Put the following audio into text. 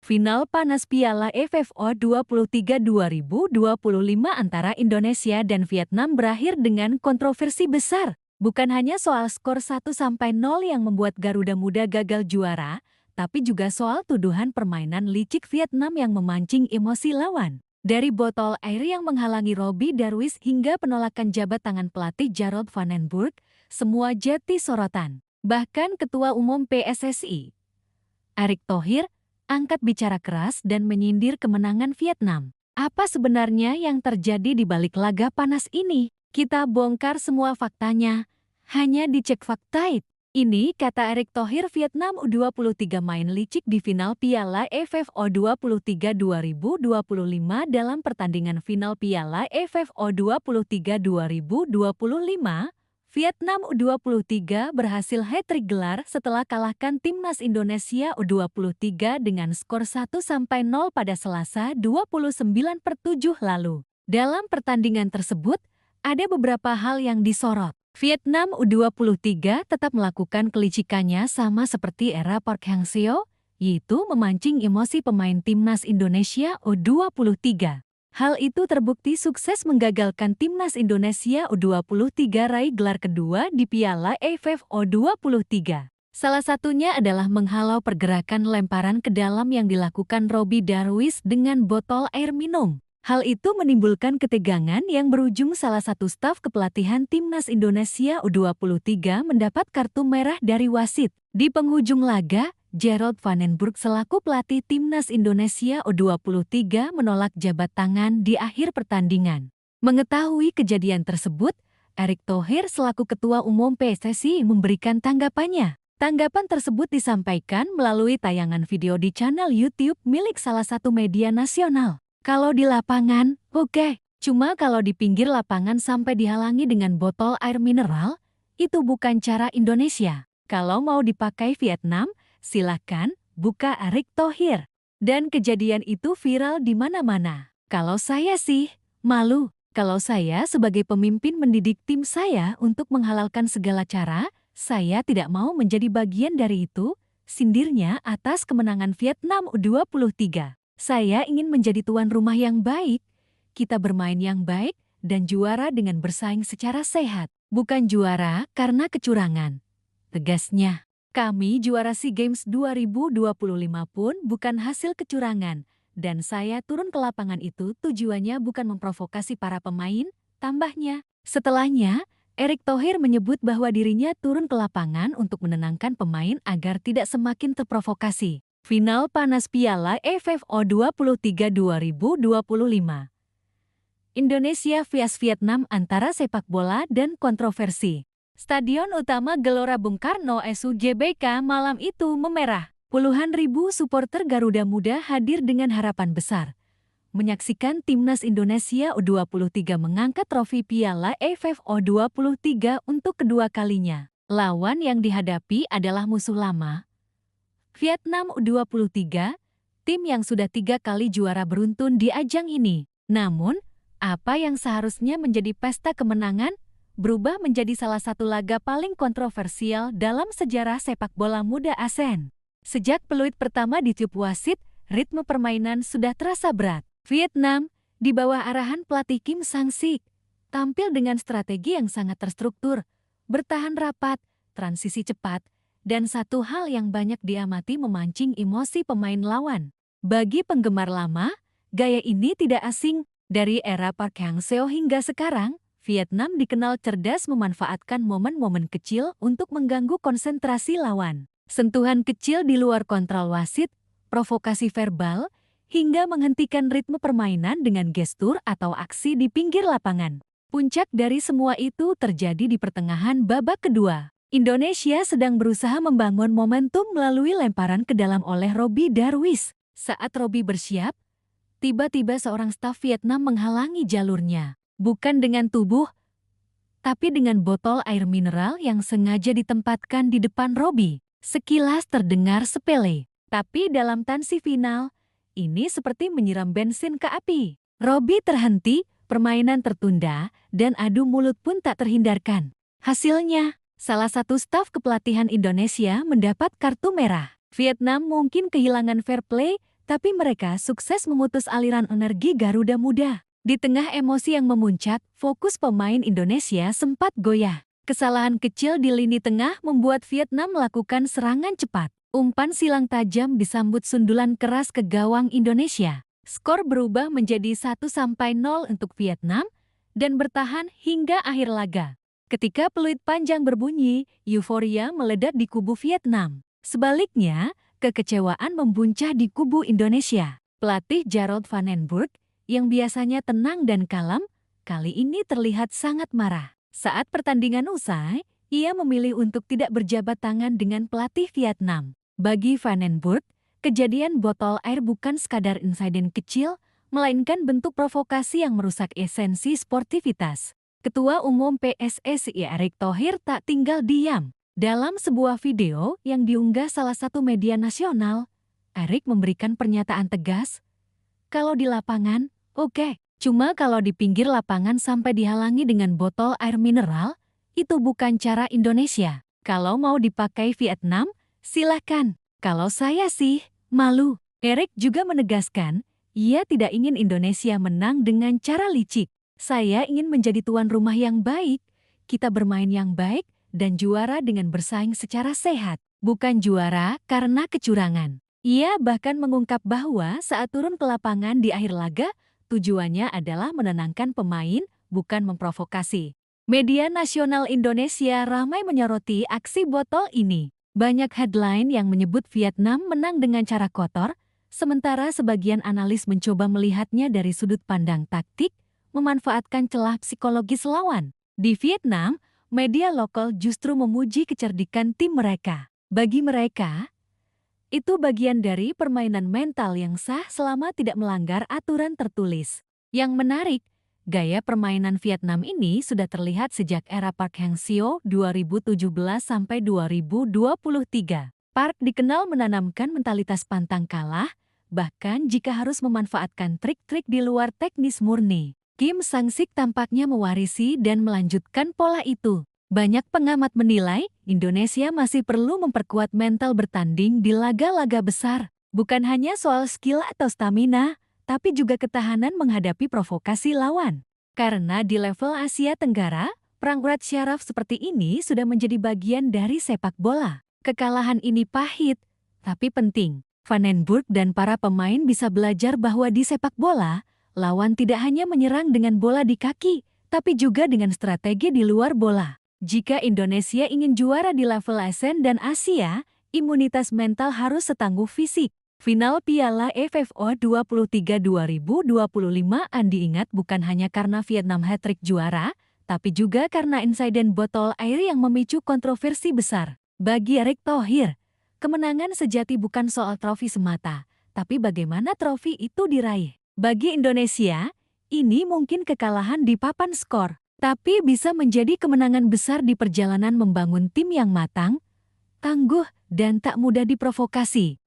Final panas Piala AFF 23 2025 antara Indonesia dan Vietnam berakhir dengan kontroversi besar. Bukan hanya soal skor 1-0 yang membuat Garuda Muda gagal juara, tapi juga soal tuduhan permainan licik Vietnam yang memancing emosi lawan. Dari botol air yang menghalangi Robbie Darwish hingga penolakan jabat tangan pelatih Jerold Van den Burg, semua jadi sorotan. Bahkan Ketua Umum PSSI, Erick Thohir, angkat bicara keras dan menyindir kemenangan Vietnam. Apa sebenarnya yang terjadi di balik laga panas ini? Kita bongkar semua faktanya. Hanya dicek Faktait. Ini kata Erick Thohir, Vietnam U23 main licik di final Piala AFF 23 2025 dalam pertandingan final Piala AFF 23 2025. Vietnam U23 berhasil hat-trick gelar setelah kalahkan timnas Indonesia U23 dengan skor 1-0 pada Selasa 29/7 lalu. Dalam pertandingan tersebut, ada beberapa hal yang disorot. Vietnam U23 tetap melakukan kelicikannya sama seperti era Park Hang-seo, yaitu memancing emosi pemain timnas Indonesia U23. Hal itu terbukti sukses menggagalkan timnas Indonesia U23 raih gelar kedua di Piala AFF U23. Salah satunya adalah menghalau pergerakan lemparan ke dalam yang dilakukan Robbie Darwish dengan botol air minum. Hal itu menimbulkan ketegangan yang berujung salah satu staf kepelatihan timnas Indonesia U23 mendapat kartu merah dari wasit. Di penghujung laga, Jerold Van den Burg selaku pelatih timnas Indonesia U23 menolak jabat tangan di akhir pertandingan. Mengetahui kejadian tersebut, Erick Thohir selaku Ketua Umum PSSI memberikan tanggapannya. Tanggapan tersebut disampaikan melalui tayangan video di channel YouTube milik salah satu media nasional. Kalau di lapangan, oke. Cuma kalau di pinggir lapangan sampai dihalangi dengan botol air mineral, itu bukan cara Indonesia. Kalau mau dipakai Vietnam, silakan, buka Erick Thohir. Dan kejadian itu viral di mana-mana. Kalau saya sih, malu. Kalau saya sebagai pemimpin mendidik tim saya untuk menghalalkan segala cara, saya tidak mau menjadi bagian dari itu, sindirnya atas kemenangan Vietnam U23. Saya ingin menjadi tuan rumah yang baik. Kita bermain yang baik dan juara dengan bersaing secara sehat. Bukan juara karena kecurangan, tegasnya. Kami juara SEA Games 2025 pun bukan hasil kecurangan, dan saya turun ke lapangan itu tujuannya bukan memprovokasi para pemain, tambahnya. Setelahnya, Erick Thohir menyebut bahwa dirinya turun ke lapangan untuk menenangkan pemain agar tidak semakin terprovokasi. Final panas Piala AFF U23 2025. Indonesia vs Vietnam antara sepak bola dan kontroversi. Stadion utama Gelora Bung Karno SUGBK malam itu memerah. Puluhan ribu supporter Garuda Muda hadir dengan harapan besar menyaksikan timnas Indonesia U23 mengangkat trofi Piala AFF U23 untuk kedua kalinya. Lawan yang dihadapi adalah musuh lama, Vietnam U23, tim yang sudah 3 kali juara beruntun di ajang ini. Namun, apa yang seharusnya menjadi pesta kemenangan berubah menjadi salah satu laga paling kontroversial dalam sejarah sepak bola muda ASEAN. Sejak peluit pertama ditiup wasit, ritme permainan sudah terasa berat. Vietnam, di bawah arahan pelatih Kim Sang-sik, tampil dengan strategi yang sangat terstruktur, bertahan rapat, transisi cepat, dan satu hal yang banyak diamati memancing emosi pemain lawan. Bagi penggemar lama, gaya ini tidak asing. Dari era Park Hang-seo hingga sekarang, Vietnam dikenal cerdas memanfaatkan momen-momen kecil untuk mengganggu konsentrasi lawan. Sentuhan kecil di luar kontrol wasit, provokasi verbal, hingga menghentikan ritme permainan dengan gestur atau aksi di pinggir lapangan. Puncak dari semua itu terjadi di pertengahan babak kedua. Indonesia sedang berusaha membangun momentum melalui lemparan ke dalam oleh Robbie Darwish. Saat Robbie bersiap, tiba-tiba seorang staf Vietnam menghalangi jalurnya. Bukan dengan tubuh, tapi dengan botol air mineral yang sengaja ditempatkan di depan Robbie. Sekilas terdengar sepele, tapi dalam tansi final, ini seperti menyiram bensin ke api. Robbie terhenti, permainan tertunda, dan adu mulut pun tak terhindarkan. Hasilnya, salah satu staf kepelatihan Indonesia mendapat kartu merah. Vietnam mungkin kehilangan fair play, tapi mereka sukses memutus aliran energi Garuda Muda. Di tengah emosi yang memuncak, fokus pemain Indonesia sempat goyah. Kesalahan kecil di lini tengah membuat Vietnam melakukan serangan cepat. Umpan silang tajam disambut sundulan keras ke gawang Indonesia. Skor berubah menjadi 1-0 untuk Vietnam dan bertahan hingga akhir laga. Ketika peluit panjang berbunyi, euforia meledak di kubu Vietnam. Sebaliknya, kekecewaan membuncah di kubu Indonesia. Pelatih Jarod van den Burg, yang biasanya tenang dan kalem, kali ini terlihat sangat marah. Saat pertandingan usai, ia memilih untuk tidak berjabat tangan dengan pelatih Vietnam. Bagi van den Burg, kejadian botol air bukan sekadar insiden kecil, melainkan bentuk provokasi yang merusak esensi sportivitas. Ketua Umum PSSI Erick Thohir tak tinggal diam. Dalam sebuah video yang diunggah salah satu media nasional, Erick memberikan pernyataan tegas, "Kalau di lapangan, oke. Cuma kalau di pinggir lapangan sampai dihalangi dengan botol air mineral, itu bukan cara Indonesia. Kalau mau dipakai Vietnam, silakan. Kalau saya sih, malu." Erick juga menegaskan, ia tidak ingin Indonesia menang dengan cara licik. "Saya ingin menjadi tuan rumah yang baik. Kita bermain yang baik dan juara dengan bersaing secara sehat, bukan juara karena kecurangan." Ia bahkan mengungkap bahwa saat turun ke lapangan di akhir laga, tujuannya adalah menenangkan pemain, bukan memprovokasi. Media nasional Indonesia ramai menyoroti aksi botol ini. Banyak headline yang menyebut Vietnam menang dengan cara kotor, sementara sebagian analis mencoba melihatnya dari sudut pandang taktik, memanfaatkan celah psikologis lawan. Di Vietnam, media lokal justru memuji kecerdikan tim mereka. Bagi mereka, itu bagian dari permainan mental yang sah selama tidak melanggar aturan tertulis. Yang menarik, gaya permainan Vietnam ini sudah terlihat sejak era Park Hang-seo 2017-2023. Park dikenal menanamkan mentalitas pantang kalah, bahkan jika harus memanfaatkan trik-trik di luar teknis murni. Kim Sang-sik tampaknya mewarisi dan melanjutkan pola itu. Banyak pengamat menilai, Indonesia masih perlu memperkuat mental bertanding di laga-laga besar. Bukan hanya soal skill atau stamina, tapi juga ketahanan menghadapi provokasi lawan. Karena di level Asia Tenggara, perang urat syaraf seperti ini sudah menjadi bagian dari sepak bola. Kekalahan ini pahit, tapi penting. Van den Burg dan para pemain bisa belajar bahwa di sepak bola, lawan tidak hanya menyerang dengan bola di kaki, tapi juga dengan strategi di luar bola. Jika Indonesia ingin juara di level ASEAN dan Asia, imunitas mental harus setangguh fisik. Final Piala AFF 23 2025 diingat bukan hanya karena Vietnam hat-trick juara, tapi juga karena insiden botol air yang memicu kontroversi besar. Bagi Erick Thohir, kemenangan sejati bukan soal trofi semata, tapi bagaimana trofi itu diraih. Bagi Indonesia, ini mungkin kekalahan di papan skor, tapi bisa menjadi kemenangan besar di perjalanan membangun tim yang matang, tangguh, dan tak mudah diprovokasi.